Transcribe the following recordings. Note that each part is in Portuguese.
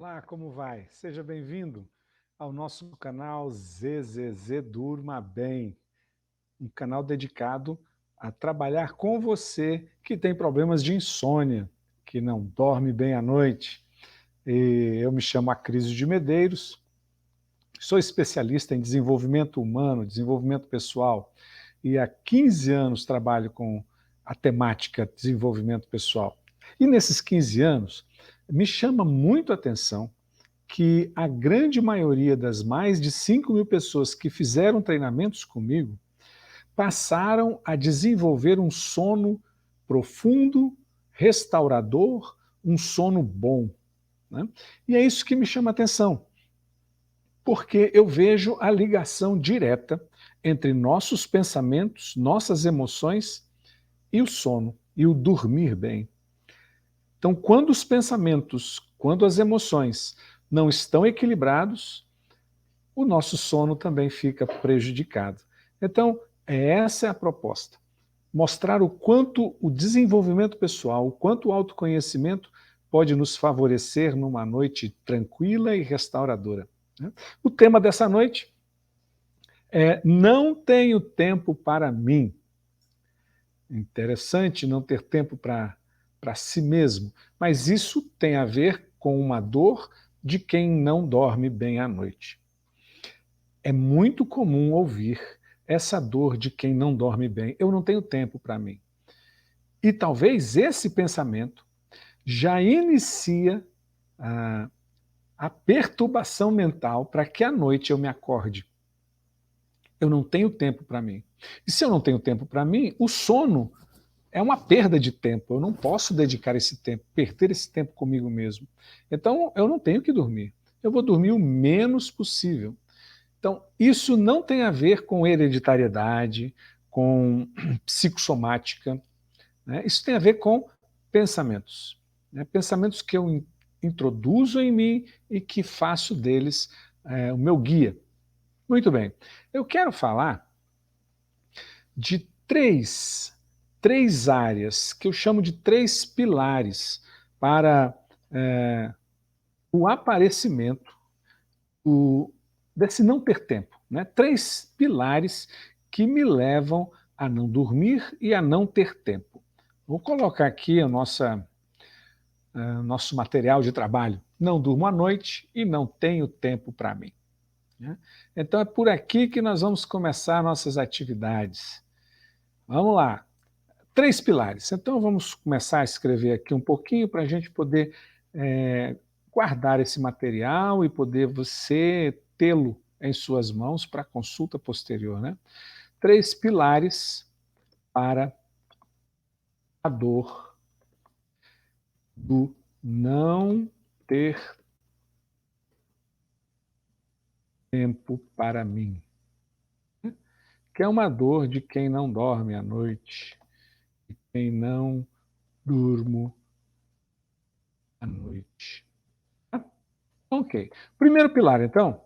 Olá, como vai? Seja bem-vindo ao nosso canal ZZZ Durma Bem, um canal dedicado a trabalhar com você que tem problemas de insônia, que não dorme bem à noite. Eu me chamo Acrisio de Medeiros, sou especialista em desenvolvimento humano, desenvolvimento pessoal, e há 15 anos trabalho com a temática desenvolvimento pessoal. E nesses 15 anos, me chama muito a atenção que a grande maioria das mais de 5.000 pessoas que fizeram treinamentos comigo passaram a desenvolver um sono profundo, restaurador, um sono bom, né? E é isso que me chama a atenção, porque eu vejo a ligação direta entre nossos pensamentos, nossas emoções e o sono, e o dormir bem. Então, quando os pensamentos, quando as emoções não estão equilibrados, o nosso sono também fica prejudicado. Então, essa é a proposta. Mostrar o quanto o desenvolvimento pessoal, o quanto o autoconhecimento pode nos favorecer numa noite tranquila e restauradora. O tema dessa noite é Não tenho tempo para mim. Interessante não ter tempo para si mesmo, mas isso tem a ver com uma dor de quem não dorme bem à noite. É muito comum ouvir essa dor de quem não dorme bem. Eu não tenho tempo para mim. E talvez esse pensamento já inicia a perturbação mental para que à noite eu me acorde. Eu não tenho tempo para mim. E se eu não tenho tempo para mim, o sono é uma perda de tempo. Eu não posso dedicar esse tempo, perder esse tempo comigo mesmo. Então, eu não tenho que dormir. Eu vou dormir o menos possível. Então, isso não tem a ver com hereditariedade, com psicossomática, né? Isso tem a ver com pensamentos. Né? Pensamentos que eu introduzo em mim e que faço deles o meu guia. Muito bem. Eu quero falar de três áreas que eu chamo de três pilares para o aparecimento desse não ter tempo. Né? Três pilares que me levam a não dormir e a não ter tempo. Vou colocar aqui nosso material de trabalho. Não durmo à noite e não tenho tempo para mim. Né? Então é por aqui que nós vamos começar nossas atividades. Vamos lá. Três pilares. Então vamos começar a escrever aqui um pouquinho para a gente poder guardar esse material e poder você tê-lo em suas mãos para consulta posterior. Né? Três pilares para a dor do não ter tempo para mim, que é uma dor de quem não dorme à noite, de quem não durmo à noite. Ok. Primeiro pilar, então,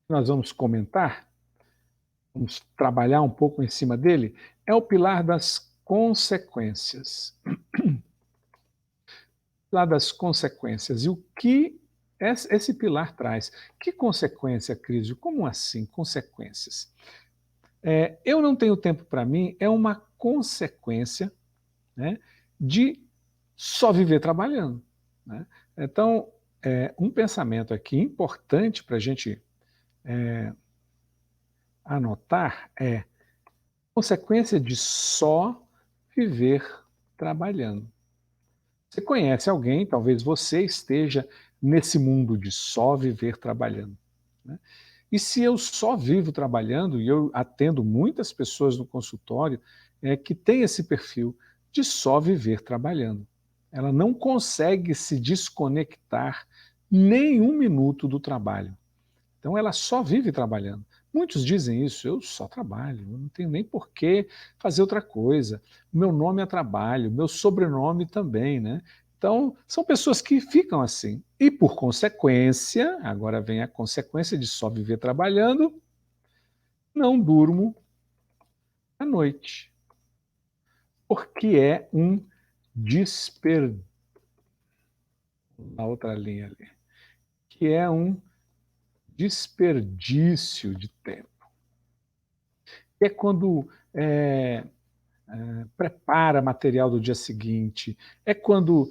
que nós vamos comentar, vamos trabalhar um pouco em cima dele, é o pilar das consequências. Pilar das consequências. E o que esse pilar traz? Que consequência, Cris? Como assim, consequências? Eu não tenho tempo para mim é uma consequência, né, de só viver trabalhando. Né? Então, um pensamento aqui importante para a gente anotar é consequência de só viver trabalhando. Você conhece alguém, talvez você esteja nesse mundo de só viver trabalhando. Né? E se eu só vivo trabalhando, e eu atendo muitas pessoas no consultório que têm esse perfil de só viver trabalhando. Ela não consegue se desconectar nem um minuto do trabalho. Então ela só vive trabalhando. Muitos dizem isso, eu só trabalho, eu não tenho nem por que fazer outra coisa. Meu nome é trabalho, meu sobrenome também, né? Então, são pessoas que ficam assim. E por consequência, agora vem a consequência de só viver trabalhando, não durmo à noite. Porque é um desperdício. A outra linha ali. que é um desperdício de tempo. É quando prepara material do dia seguinte, é quando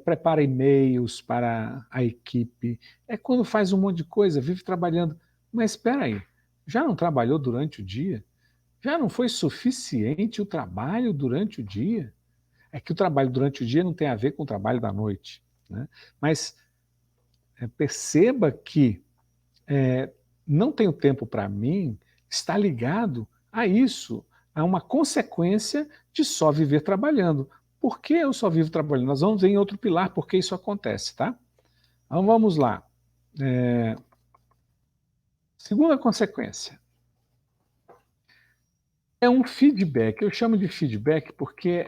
prepara e-mails para a equipe, é quando faz um monte de coisa, vive trabalhando. Mas espera aí, já não trabalhou durante o dia? Já não foi suficiente o trabalho durante o dia? É que o trabalho durante o dia não tem a ver com o trabalho da noite, né? Mas perceba que não tenho tempo para mim está ligado a isso, a uma consequência de só viver trabalhando. Por que eu só vivo trabalhando? Nós vamos ver em outro pilar por que isso acontece, tá? Então vamos lá. Segunda consequência. É um feedback. Eu chamo de feedback porque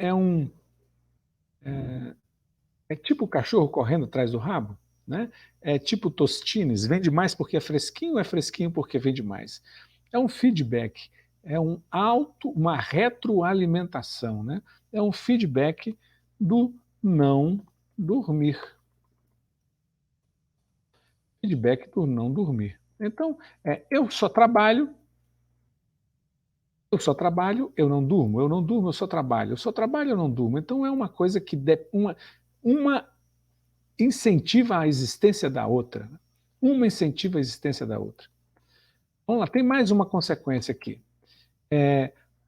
é tipo o cachorro correndo atrás do rabo, né? É tipo Tostines, vende mais porque é fresquinho porque vende mais. É um feedback, é uma retroalimentação, né? É um feedback do não dormir. Feedback do não dormir. Então, eu não durmo, eu só trabalho, eu só trabalho, eu não durmo. Então é uma coisa que uma incentiva a existência da outra. Uma incentiva a existência da outra. Vamos lá, tem mais uma consequência aqui.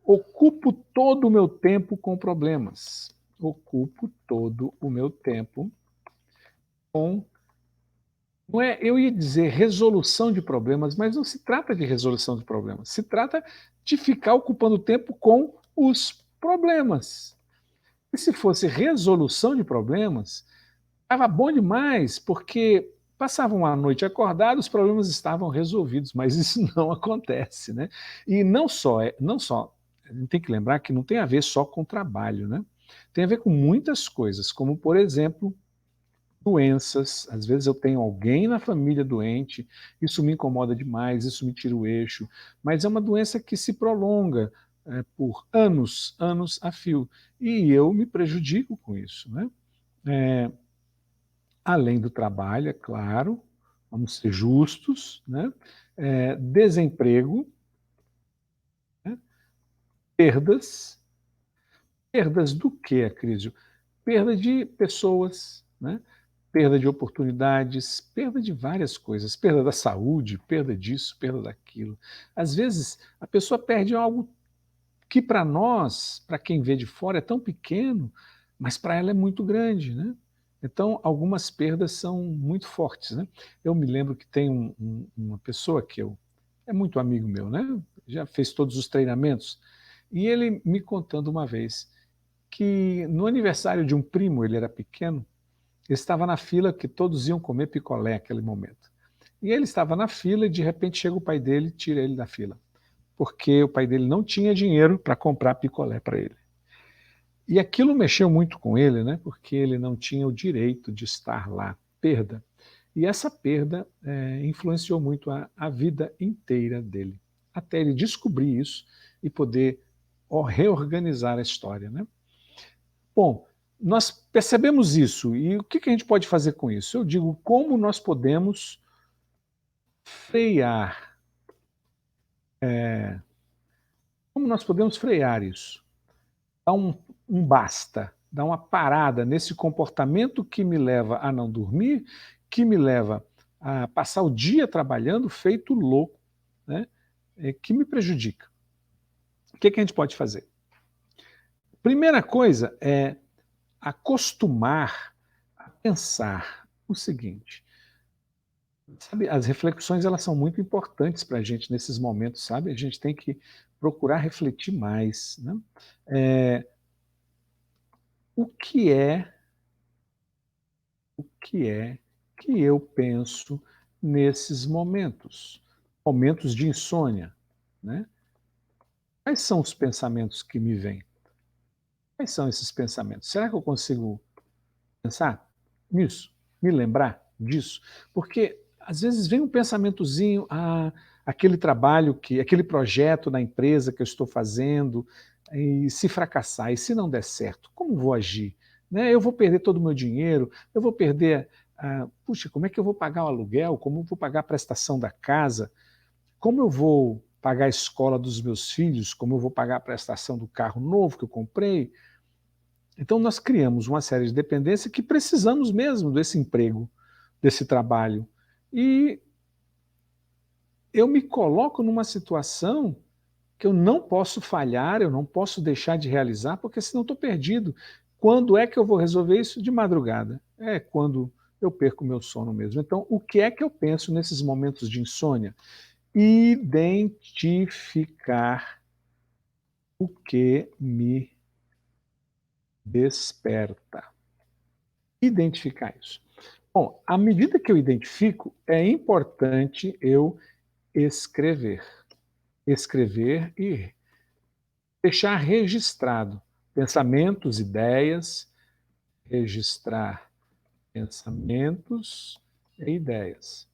Ocupo todo o meu tempo com problemas. Ocupo todo o meu tempo com. Não é, eu ia dizer resolução de problemas, mas não se trata de resolução de problemas. Se trata de ficar ocupando tempo com os problemas. E se fosse resolução de problemas, estava bom demais, porque passavam a noite acordados, os problemas estavam resolvidos, mas isso não acontece, né? E não só, a gente tem que lembrar que não tem a ver só com trabalho, né? Tem a ver com muitas coisas, como, por exemplo, doenças. Às vezes eu tenho alguém na família doente, isso me incomoda demais, isso me tira o eixo, mas é uma doença que se prolonga por anos, anos a fio, e eu me prejudico com isso, né? Além do trabalho, é claro, vamos ser justos, né? Desemprego, né? Perdas. Perdas do que, Acrísio? Perda de pessoas, né? Perda de oportunidades, perda de várias coisas, perda da saúde, perda disso, perda daquilo. Às vezes, a pessoa perde algo que para nós, para quem vê de fora, é tão pequeno, mas para ela é muito grande, né? Então, algumas perdas são muito fortes, né? Eu me lembro que tem uma pessoa é muito amigo meu, né? Já fez todos os treinamentos, e ele me contando uma vez que no aniversário de um primo, ele era pequeno, ele estava na fila que todos iam comer picolé naquele momento. E ele estava na fila e de repente chega o pai dele e tira ele da fila, porque o pai dele não tinha dinheiro para comprar picolé para ele. E aquilo mexeu muito com ele, né? Porque ele não tinha o direito de estar lá. Perda. E essa perda influenciou muito a vida inteira dele, até ele descobrir isso e poder reorganizar a história, né? Bom, nós percebemos isso, e o que a gente pode fazer com isso? Eu digo, como nós podemos frear, como nós podemos frear isso? Dar um basta, dar uma parada nesse comportamento que me leva a não dormir, que me leva a passar o dia trabalhando feito louco, né? Que me prejudica. O que a gente pode fazer? Primeira coisa é acostumar a pensar o seguinte: sabe, as reflexões elas são muito importantes para a gente nesses momentos, sabe? A gente tem que procurar refletir mais, né? O que é que eu penso nesses momentos? Momentos de insônia, né? Quais são os pensamentos que me vêm? Quais são esses pensamentos? Será que eu consigo pensar nisso? Me lembrar disso? Porque às vezes vem um pensamentozinho, aquele trabalho, aquele projeto na empresa que eu estou fazendo, e se fracassar, e se não der certo, como vou agir? Né? Eu vou perder todo o meu dinheiro, eu vou perder puxa, como é que eu vou pagar o aluguel? Como eu vou pagar a prestação da casa? Como eu vou pagar a escola dos meus filhos? Como eu vou pagar a prestação do carro novo que eu comprei? Então nós criamos uma série de dependências que precisamos mesmo desse emprego, desse trabalho. E eu me coloco numa situação que eu não posso falhar, eu não posso deixar de realizar, porque senão estou perdido. Quando é que eu vou resolver isso? De madrugada. É quando eu perco o meu sono mesmo. Então, o que é que eu penso nesses momentos de insônia? Identificar o que me desperta. Identificar isso. Bom, à medida que eu identifico, é importante eu escrever. Escrever e deixar registrado pensamentos, ideias, registrar pensamentos e ideias.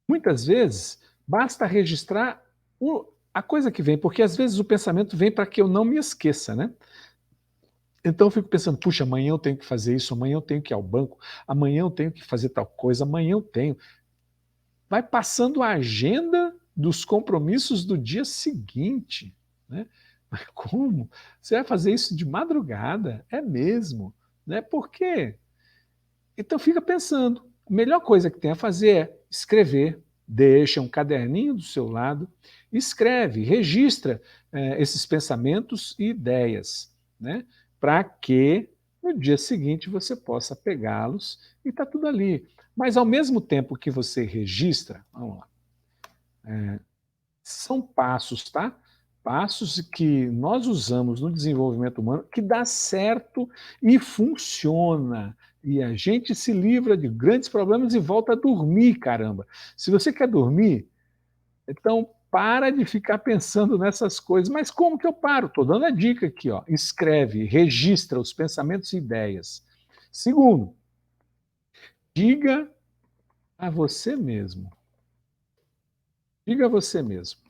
Muitas vezes, basta registrar a coisa que vem, porque às vezes o pensamento vem para que eu não me esqueça, né? Então eu fico pensando, puxa, amanhã eu tenho que fazer isso, amanhã eu tenho que ir ao banco, amanhã eu tenho que fazer tal coisa, amanhã eu tenho. Vai passando a agenda dos compromissos do dia seguinte, né? Mas como? Você vai fazer isso de madrugada? É mesmo, né? Por quê? Então fica pensando, a melhor coisa que tem a fazer é escrever, deixa um caderninho do seu lado, escreve, registra esses pensamentos e ideias, né? Para que no dia seguinte você possa pegá-los e está tudo ali. Mas ao mesmo tempo que você registra, vamos lá, são passos, tá? Passos que nós usamos no desenvolvimento humano que dá certo e funciona. E a gente se livra de grandes problemas e volta a dormir, caramba. Se você quer dormir, então para de ficar pensando nessas coisas. Mas como que eu paro? Estou dando a dica aqui, ó. Escreve, registra os pensamentos e ideias. Segundo, diga a você mesmo. Diga a você mesmo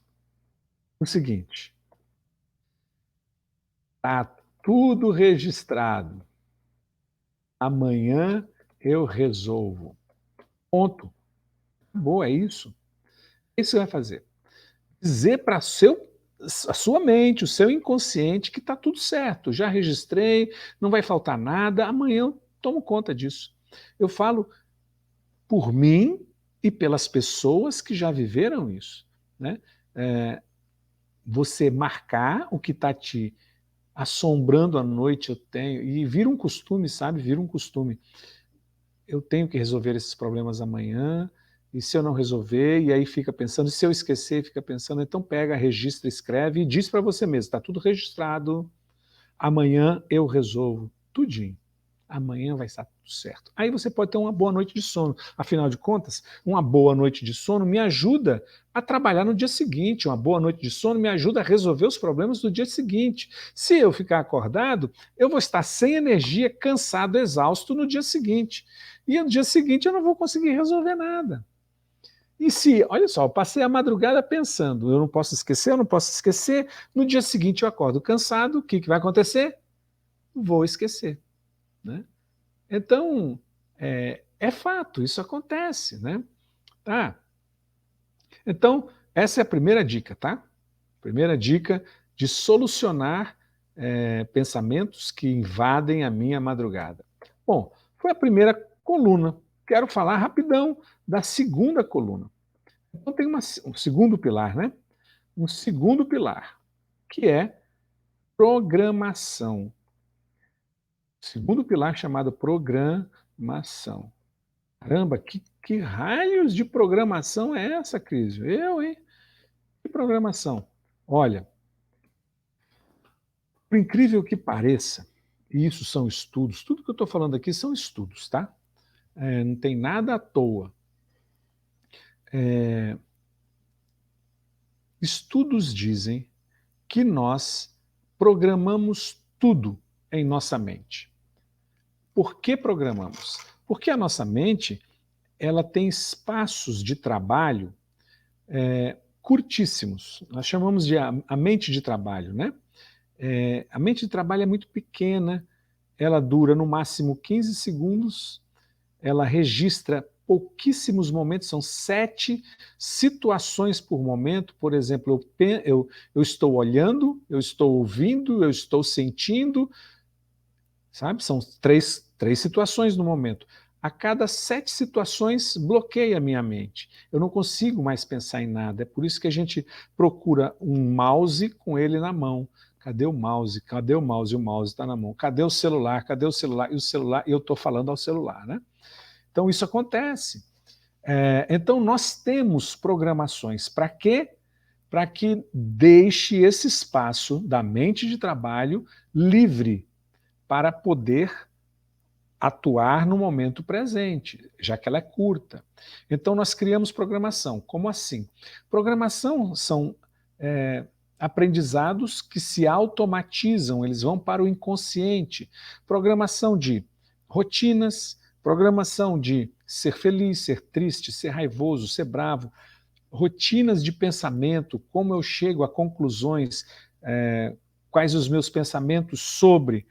o seguinte: tá tudo registrado. Amanhã eu resolvo. Ponto. Boa, é isso. O que você vai fazer? Dizer para a sua mente, o seu inconsciente, que está tudo certo. Já registrei, não vai faltar nada, amanhã eu tomo conta disso. Eu falo por mim e pelas pessoas que já viveram isso. Né? Você marcar o que está te assombrando à noite, eu tenho, e vira um costume, sabe? Vira um costume. Eu tenho que resolver esses problemas amanhã, e se eu não resolver, e aí fica pensando, e se eu esquecer, fica pensando, então pega, registra, escreve e diz para você mesmo, está tudo registrado, amanhã eu resolvo tudinho. Amanhã vai estar tudo certo. Aí você pode ter uma boa noite de sono. Afinal de contas, uma boa noite de sono me ajuda a trabalhar no dia seguinte. Uma boa noite de sono me ajuda a resolver os problemas do dia seguinte. Se eu ficar acordado, eu vou estar sem energia, cansado, exausto no dia seguinte. E no dia seguinte eu não vou conseguir resolver nada. E se, olha só, eu passei a madrugada pensando, eu não posso esquecer, eu não posso esquecer, no dia seguinte eu acordo cansado, o que vai acontecer? Vou esquecer. Né? Então, é fato, isso acontece, né? Tá? Então, essa é a primeira dica, tá? Primeira dica de solucionar pensamentos que invadem a minha madrugada. Bom, foi a primeira coluna. Quero falar rapidão da segunda coluna. Então tem um segundo pilar, né? Um segundo pilar, que é programação. Segundo pilar chamado programação. Caramba, que raios de programação é essa, Cris? Eu, hein? Que programação? Olha, por incrível que pareça, e isso são estudos, tudo que eu estou falando aqui são estudos, tá? Não tem nada à toa. Estudos dizem que nós programamos tudo em nossa mente. Por que programamos? Porque a nossa mente ela tem espaços de trabalho curtíssimos. Nós chamamos de a mente de trabalho, né? A mente de trabalho é muito pequena, ela dura no máximo 15 segundos, ela registra pouquíssimos momentos, são 7 situações por momento. Por exemplo, eu estou olhando, eu estou ouvindo, eu estou sentindo, sabe? São três situações no momento. A cada 7 situações bloqueia a minha mente. Eu não consigo mais pensar em nada. É por isso que a gente procura um mouse com ele na mão. Cadê o mouse? Cadê o mouse? O mouse está na mão. Cadê o celular? Cadê o celular? E o celular, eu estou falando ao celular, né? Então isso acontece. Então nós temos programações. Para quê? Para que deixe esse espaço da mente de trabalho livre para poder atuar no momento presente, já que ela é curta. Então nós criamos programação. Como assim? Programação são aprendizados que se automatizam, eles vão para o inconsciente. Programação de rotinas, programação de ser feliz, ser triste, ser raivoso, ser bravo, rotinas de pensamento, como eu chego a conclusões, quais os meus pensamentos sobre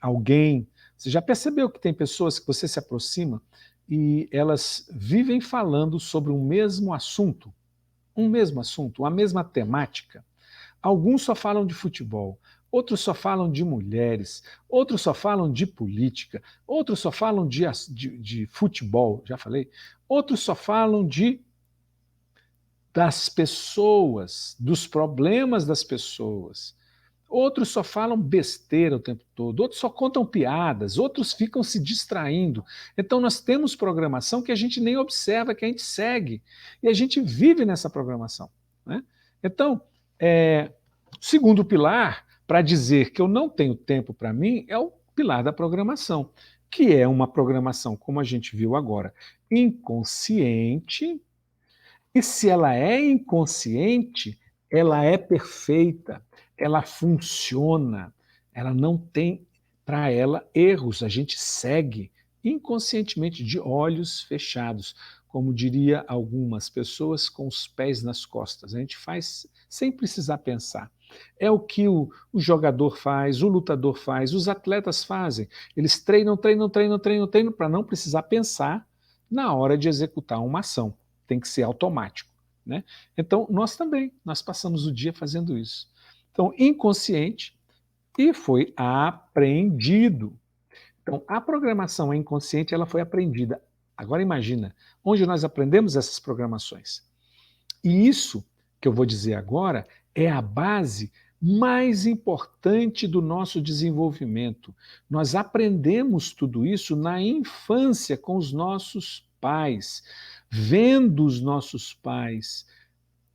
alguém. Você já percebeu que tem pessoas que você se aproxima e elas vivem falando sobre um mesmo assunto, a mesma temática? Alguns só falam de futebol, outros só falam de mulheres, outros só falam de política, outros só falam de futebol, já falei, outros só falam das pessoas, dos problemas das pessoas. Outros só falam besteira o tempo todo, outros só contam piadas, outros ficam se distraindo. Então nós temos programação que a gente nem observa, que a gente segue, e a gente vive nessa programação, né? Então, o segundo pilar, para dizer que eu não tenho tempo para mim, é o pilar da programação, que é uma programação, como a gente viu agora, inconsciente. E se ela é inconsciente, ela é perfeita, ela funciona, ela não tem para ela erros, a gente segue inconscientemente, de olhos fechados, como diria algumas pessoas, com os pés nas costas. A gente faz sem precisar pensar. É o que o jogador faz, o lutador faz, os atletas fazem. Eles treinam para não precisar pensar na hora de executar uma ação. Tem que ser automático, né? Então, nós também, nós passamos o dia fazendo isso. Então, inconsciente, e foi aprendido. Então, a programação inconsciente, ela foi aprendida. Agora imagina, onde nós aprendemos essas programações. E isso que eu vou dizer agora é a base mais importante do nosso desenvolvimento. Nós aprendemos tudo isso na infância com os nossos pais, vendo os nossos pais,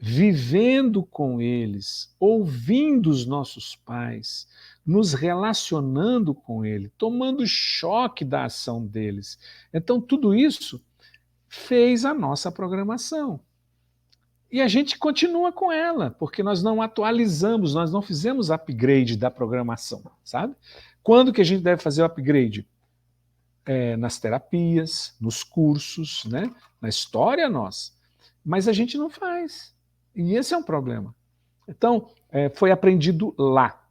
vivendo com eles, ouvindo os nossos pais, nos relacionando com eles, tomando choque da ação deles. Então, tudo isso fez a nossa programação. E a gente continua com ela, porque nós não atualizamos, nós não fizemos upgrade da programação, sabe? Quando que a gente deve fazer o upgrade? Nas terapias, nos cursos, né? Na história, nós. Mas a gente não faz. E esse é um problema. Então, foi aprendido lá.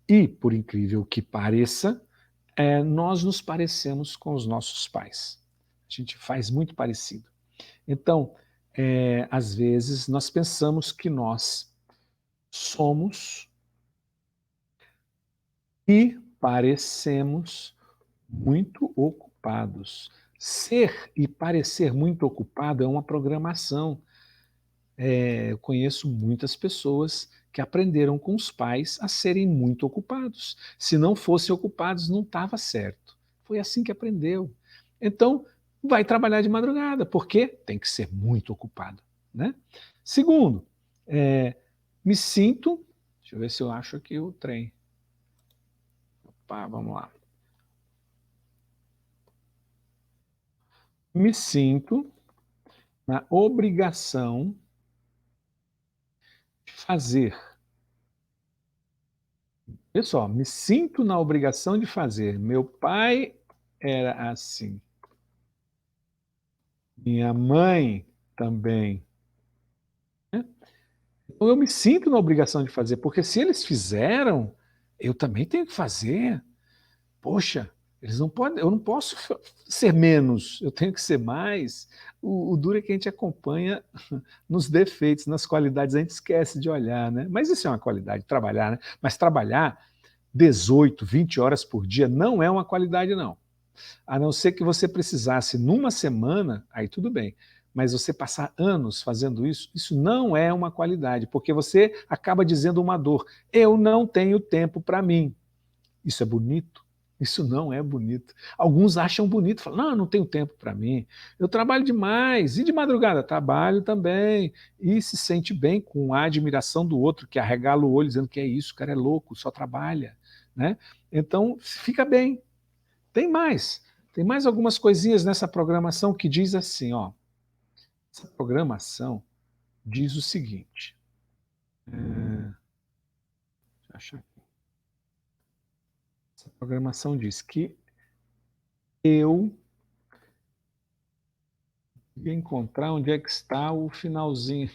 E, por incrível que pareça, nós nos parecemos com os nossos pais. A gente faz muito parecido. Então, às vezes, nós pensamos que nós somos e parecemos muito ocupados. Ser e parecer muito ocupado é uma programação. Eu conheço muitas pessoas que aprenderam com os pais a serem muito ocupados. Se não fossem ocupados, não estava certo. Foi assim que aprendeu. Então, vai trabalhar de madrugada, porque tem que ser muito ocupado, né? Segundo, me sinto... Deixa eu ver se eu acho aqui o trem. Opa, vamos lá. Me sinto na obrigação de fazer. Pessoal, me sinto na obrigação de fazer. Meu pai era assim. Minha mãe também. Né? Então eu me sinto na obrigação de fazer, porque se eles fizeram, eu também tenho que fazer. Poxa, Eles não podem, eu não posso ser menos, eu tenho que ser mais. O duro é que a gente acompanha nos defeitos, nas qualidades, a gente esquece de olhar, né? Mas isso é uma qualidade, trabalhar, né? Mas trabalhar 18, 20 horas por dia não é uma qualidade, não. A não ser que você precisasse, numa semana, aí tudo bem. Mas você passar anos fazendo isso não é uma qualidade, porque você acaba dizendo uma dor. Eu não tenho tempo para mim. Isso é bonito? Isso não é bonito. Alguns acham bonito, falam, não, eu não tenho tempo para mim, eu trabalho demais, e de madrugada? Trabalho também, e se sente bem com a admiração do outro, que arregala o olho dizendo que é isso, o cara é louco, só trabalha. Né? Então, fica bem. Tem mais algumas coisinhas nessa programação que diz assim, ó, essa programação diz o seguinte, deixa eu achar aqui. Essa programação diz que eu ia encontrar onde é que está o finalzinho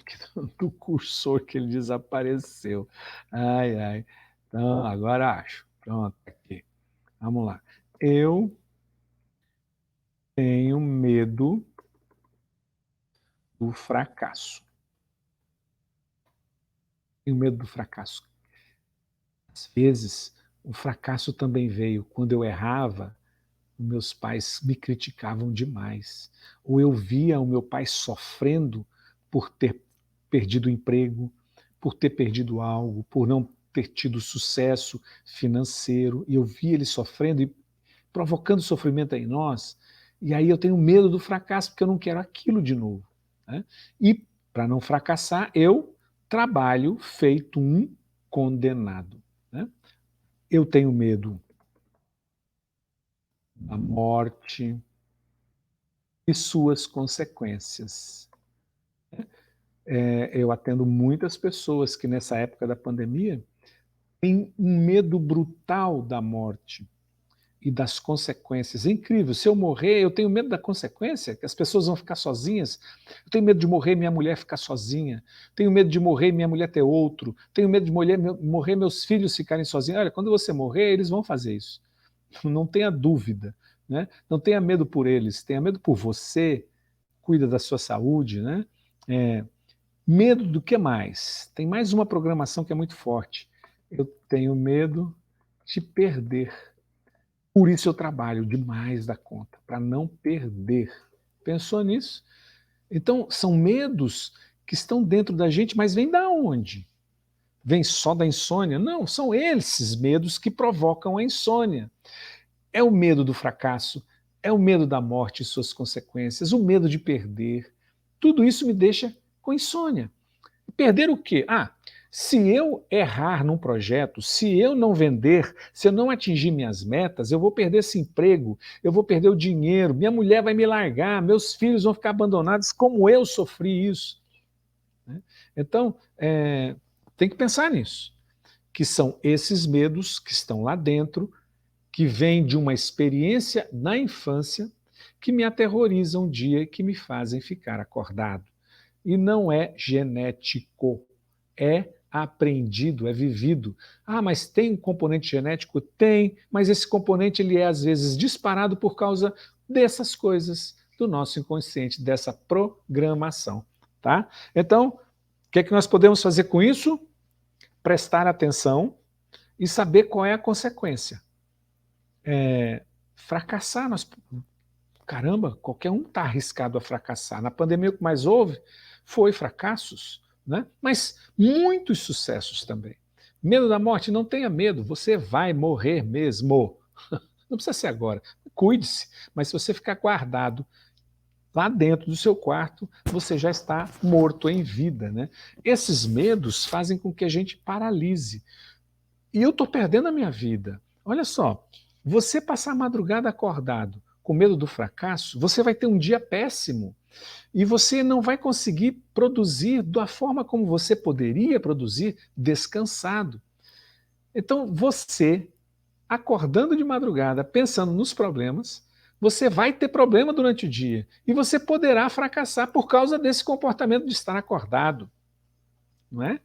do cursor que ele desapareceu. Ai, ai. Então, agora acho. Pronto, aqui. Vamos lá. Eu tenho medo do fracasso. Tenho medo do fracasso. Às vezes, o fracasso também veio quando eu errava. Meus pais me criticavam demais. Ou eu via o meu pai sofrendo por ter perdido o emprego, por ter perdido algo, por não ter tido sucesso financeiro, e eu via ele sofrendo e provocando sofrimento em nós, e aí eu tenho medo do fracasso, porque eu não quero aquilo de novo. Né? E, para não fracassar, eu trabalho feito um condenado. Né? Eu tenho medo da morte e suas consequências. Eu atendo muitas pessoas que nessa época da pandemia têm um medo brutal da morte e das consequências. É incrível, se eu morrer, eu tenho medo da consequência, que as pessoas vão ficar sozinhas. Eu tenho medo de morrer e minha mulher ficar sozinha. Tenho medo de morrer e minha mulher ter outro. Tenho medo de morrer meus filhos ficarem sozinhos. Olha, quando você morrer, eles vão fazer isso. Não tenha dúvida. Né? Não tenha medo por eles, tenha medo por você, cuida da sua saúde. Né? Medo do que mais? Tem mais uma programação que é muito forte. Eu tenho medo de perder. Por isso eu trabalho demais da conta, para não perder. Pensou nisso? Então, são medos que estão dentro da gente, mas vêm da onde? Vem só da insônia? Não, são esses medos que provocam a insônia. É o medo do fracasso, é o medo da morte e suas consequências, o medo de perder. Tudo isso me deixa com insônia. Perder o quê? Se eu errar num projeto, se eu não vender, se eu não atingir minhas metas, eu vou perder esse emprego, eu vou perder o dinheiro, minha mulher vai me largar, meus filhos vão ficar abandonados, como eu sofri isso. Então, tem que pensar nisso, que são esses medos que estão lá dentro, que vêm de uma experiência na infância, que me aterrorizam um dia e que me fazem ficar acordado. E não é genético, é aprendido, é vivido. Mas tem um componente genético? Tem, mas esse componente ele é às vezes disparado por causa dessas coisas do nosso inconsciente, dessa programação. Tá? Então, o que é que nós podemos fazer com isso? Prestar atenção e saber qual é a consequência. Fracassar, caramba, qualquer um está arriscado a fracassar. Na pandemia o que mais houve foi fracassos, né? Mas muitos sucessos também. Medo da morte? Não tenha medo, você vai morrer mesmo. Não precisa ser agora, cuide-se, mas se você ficar guardado lá dentro do seu quarto, você já está morto em vida. Né? Esses medos fazem com que a gente paralise. E eu estou perdendo a minha vida. Olha só, você passar a madrugada acordado com medo do fracasso, você vai ter um dia péssimo e você não vai conseguir produzir da forma como você poderia produzir descansado. Então, você, acordando de madrugada, pensando nos problemas, você vai ter problema durante o dia e você poderá fracassar por causa desse comportamento de estar acordado. Não é?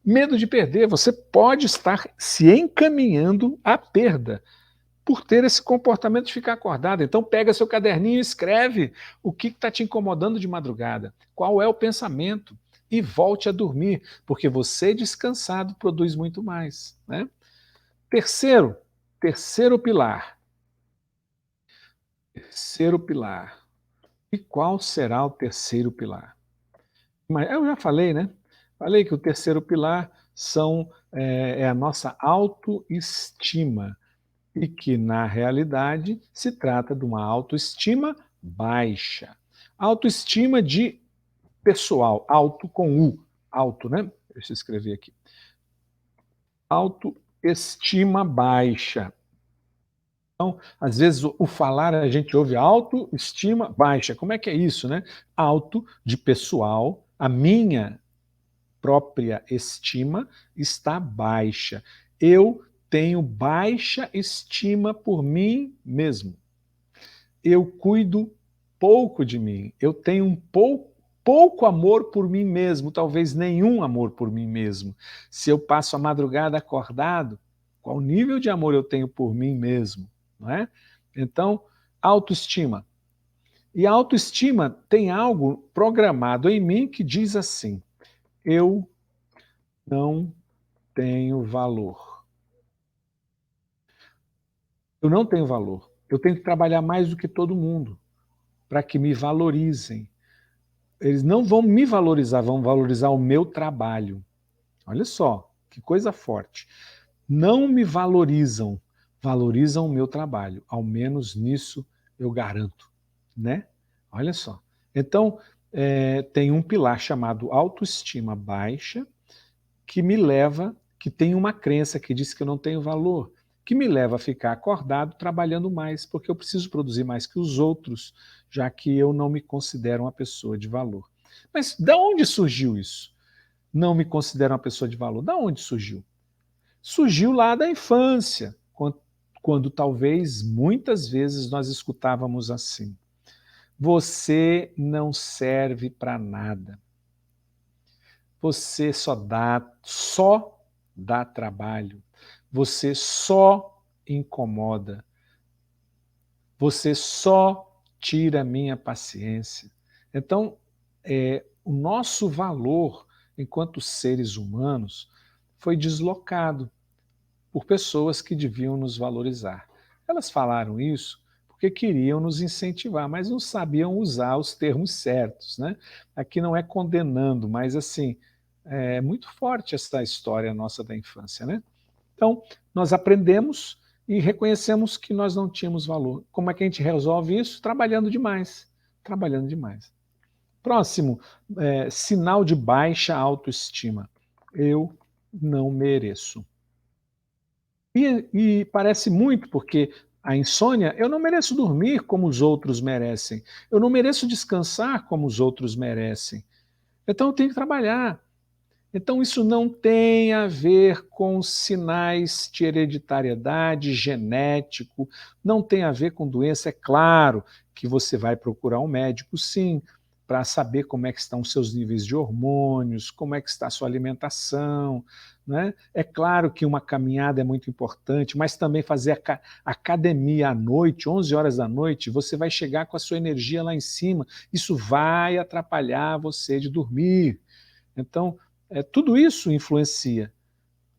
Medo de perder, você pode estar se encaminhando à perda por ter esse comportamento de ficar acordado. Então pega seu caderninho e escreve o que está te incomodando de madrugada, qual é o pensamento, e volte a dormir, porque você descansado produz muito mais, né? Terceiro pilar. Terceiro pilar. E qual será o terceiro pilar? Mas eu já falei, né? Falei que o terceiro pilar é a nossa autoestima e que, na realidade, se trata de uma autoestima baixa. Autoestima de pessoal, auto com U, auto, né? Deixa eu escrever aqui. Autoestima baixa. Então, às vezes, o falar a gente ouve autoestima baixa. Como é que é isso, né? Auto de pessoal, a minha própria estima está baixa. Eu tenho baixa estima por mim mesmo. Eu cuido pouco de mim. Eu tenho pouco amor por mim mesmo, talvez nenhum amor por mim mesmo. Se eu passo a madrugada acordado, qual nível de amor eu tenho por mim mesmo, não é? Então, autoestima. E a autoestima tem algo programado em mim que diz assim: eu não tenho valor. Eu não tenho valor. Eu tenho que trabalhar mais do que todo mundo para que me valorizem. Eles não vão me valorizar, vão valorizar o meu trabalho. Olha só, que coisa forte. Não me valorizam, valorizam o meu trabalho. Ao menos nisso eu garanto, né? Olha só. Então, tem um pilar chamado autoestima baixa, que me leva, que tem uma crença que diz que eu não tenho valor, que me leva a ficar acordado trabalhando mais, porque eu preciso produzir mais que os outros, já que eu não me considero uma pessoa de valor. Mas de onde surgiu isso? Não me considero uma pessoa de valor. Da onde surgiu? Surgiu lá da infância, quando talvez muitas vezes nós escutávamos assim: você não serve para nada. Você só dá trabalho. Você só incomoda. Você só tira a minha paciência. Então, o nosso valor enquanto seres humanos foi deslocado por pessoas que deviam nos valorizar. Elas falaram isso porque queriam nos incentivar, mas não sabiam usar os termos certos, né? Aqui não é condenando, mas assim, é muito forte essa história nossa da infância, né? Então, nós aprendemos e reconhecemos que nós não tínhamos valor. Como é que a gente resolve isso? Trabalhando demais. Trabalhando demais. Próximo, sinal de baixa autoestima. Eu não mereço. E parece muito, porque a insônia, eu não mereço dormir como os outros merecem. Eu não mereço descansar como os outros merecem. Então eu tenho que trabalhar. Então, isso não tem a ver com sinais de hereditariedade, genético, não tem a ver com doença. É claro que você vai procurar um médico, sim, para saber como é que estão os seus níveis de hormônios, como é que está a sua alimentação. Né? É claro que uma caminhada é muito importante, mas também fazer academia à noite, 11 horas da noite, você vai chegar com a sua energia lá em cima. Isso vai atrapalhar você de dormir. Então, tudo isso influencia.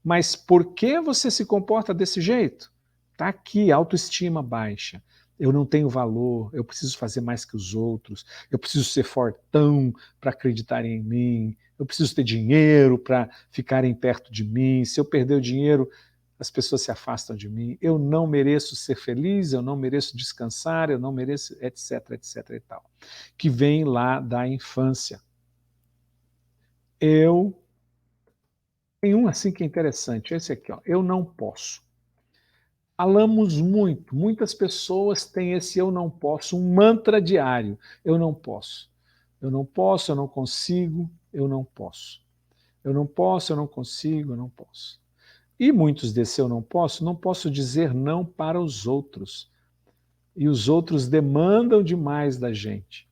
Mas por que você se comporta desse jeito? Está aqui, autoestima baixa. Eu não tenho valor, eu preciso fazer mais que os outros, eu preciso ser fortão para acreditarem em mim, eu preciso ter dinheiro para ficarem perto de mim, se eu perder o dinheiro, as pessoas se afastam de mim, eu não mereço ser feliz, eu não mereço descansar, eu não mereço, etc, etc e tal. Que vem lá da infância. Tem um assim que é interessante, esse aqui, ó, eu não posso. Falamos muito, muitas pessoas têm esse eu não posso, um mantra diário. Eu não posso. Eu não posso, eu não consigo, eu não posso. Eu não posso, eu não consigo, eu não posso. E muitos desse eu não posso dizer não para os outros. E os outros demandam demais da gente.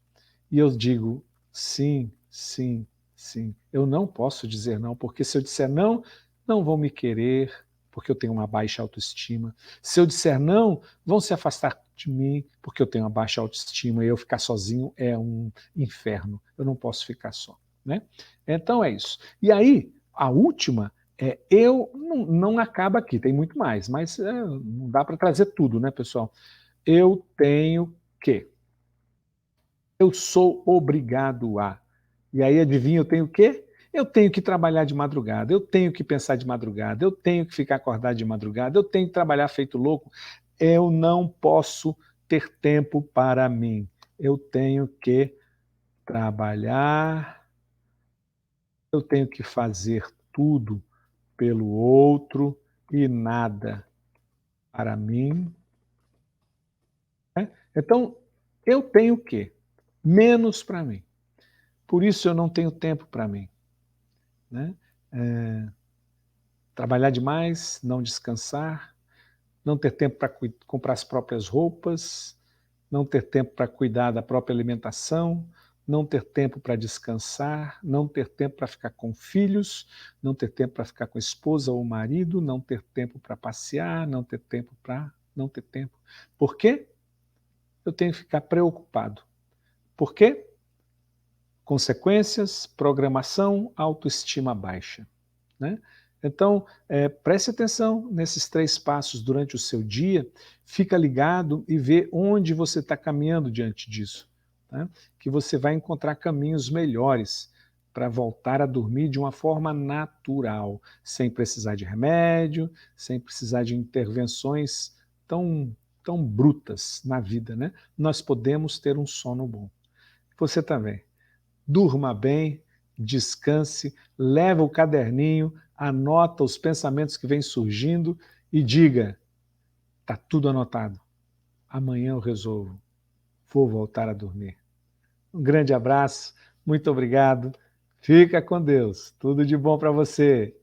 E eu digo sim, sim, sim. Eu não posso dizer não, porque se eu disser não, não vão me querer, porque eu tenho uma baixa autoestima. Se eu disser não, vão se afastar de mim, porque eu tenho uma baixa autoestima, e eu ficar sozinho é um inferno. Eu não posso ficar só, né? Então é isso. E aí, a última eu não acaba aqui, tem muito mais, mas não dá para trazer tudo, né, pessoal? Eu tenho que. Eu sou obrigado a. E aí, adivinha, eu tenho o quê? Eu tenho que trabalhar de madrugada, eu tenho que pensar de madrugada, eu tenho que ficar acordado de madrugada, eu tenho que trabalhar feito louco. Eu não posso ter tempo para mim. Eu tenho que trabalhar, eu tenho que fazer tudo pelo outro e nada para mim. Né? Então, eu tenho o quê? Menos para mim. Por isso eu não tenho tempo para mim. Né? Trabalhar demais, não descansar, não ter tempo para comprar as próprias roupas, não ter tempo para cuidar da própria alimentação, não ter tempo para descansar, não ter tempo para ficar com filhos, não ter tempo para ficar com a esposa ou o marido, não ter tempo para passear, não ter tempo para não ter tempo. Por quê? Eu tenho que ficar preocupado. Por quê? Consequências, programação, autoestima baixa. Né? Então, preste atenção nesses 3 passos durante o seu dia, fica ligado e vê onde você está caminhando diante disso. Tá? Que você vai encontrar caminhos melhores para voltar a dormir de uma forma natural, sem precisar de remédio, sem precisar de intervenções tão brutas na vida. Né? Nós podemos ter um sono bom. Você também. Durma bem, descanse, leva o caderninho, anota os pensamentos que vêm surgindo e diga, está tudo anotado, amanhã eu resolvo, vou voltar a dormir. Um grande abraço, muito obrigado, fica com Deus, tudo de bom para você.